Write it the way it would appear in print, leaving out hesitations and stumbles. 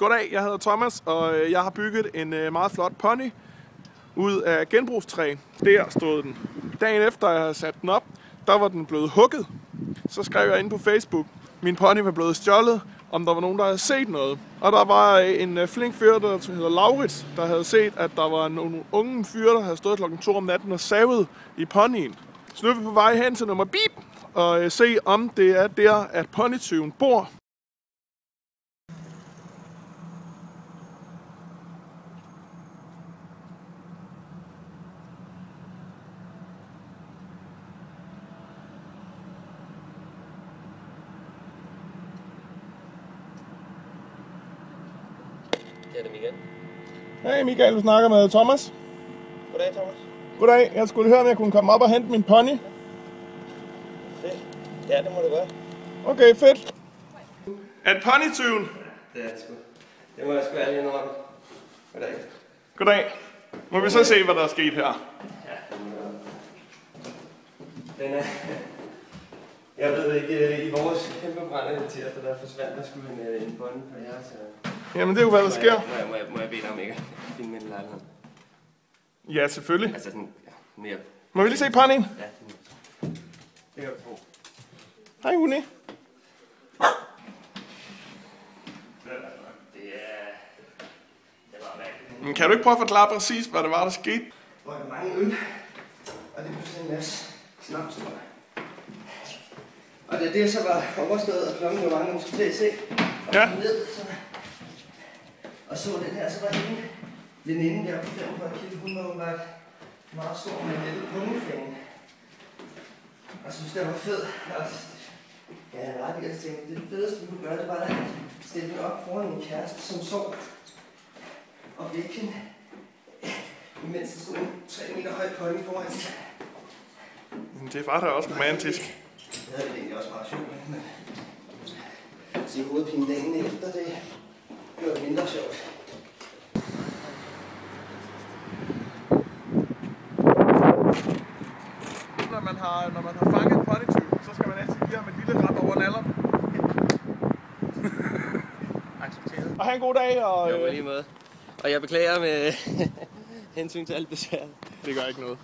Goddag, jeg hedder Thomas, og jeg har bygget en meget flot pony ud af genbrugstræ. Der stod den. Dagen efter jeg havde sat den op, der var den blevet hugget. Så skrev jeg ind på Facebook, min pony var blevet stjålet, om der var nogen, der havde set noget. Og der var en flink fyr, der hedder Laurits, der havde set, at der var nogle unge fyre, der havde stået klokken 2 om natten og savet i ponyen. Så nu er vi på vej hen til nummer bip og se, om det er der, at ponytyven bor. Det er det, Michael. Hey Michael, du snakker med Thomas. Goddag, Thomas. Goddag, jeg skulle høre, om jeg kunne komme op og hente min pony. Fedt. Ja, det må du gøre. Okay, fedt. At ponytyven? Det er det sgu. Det må jeg sgu ærlig indrømme. Goddag. Goddag. Må vi så se, hvad der er sket her? Ja, det må du gøre. Den er... Jeg ved ikke, i vores kæmpe brændende tirsdag, der forsvandt der skulle en bonde på jer, så... Jamen det er jo, hvad der sker. Må jeg bede dig om ikke at finde min lejlighed? Ja, selvfølgelig. Altså sådan, ja, mere... Må vi lige se ponyen? Ja, det kan du tro. Hej Uni. Det var mærkeligt. Men kan du ikke prøve at forklare præcis, hvad det var, der skete? Hvor er der mange øl, og det blev en masse snaps. Og da det så var overstået, og klokken var mange, man skulle til at se, og ja. Ned, og så den her, så var hende veninde der på 45 kilo, hun var jo bare meget stor med en lille pungefane. Og synes, det var fedt. Og ja, jeg har ret i at tænke, det fedeste, vi kunne gøre, det var at stille den op foran min kæreste, som sov. Og vække hende, imens der stod en 3 meter høj pony foran hende. Det var da også romantisk. Det havde det egentlig også meget sjovt, men sige hovedpine dagen efter, det var mindre sjovt. Når man har fanget en ponytyv, så skal man altid give ham et lille rap over nallerne. Accepteret. Og have en god dag. Og, jo, lige måde. Og jeg beklager med hensyn til alt besvær. Det gør ikke noget.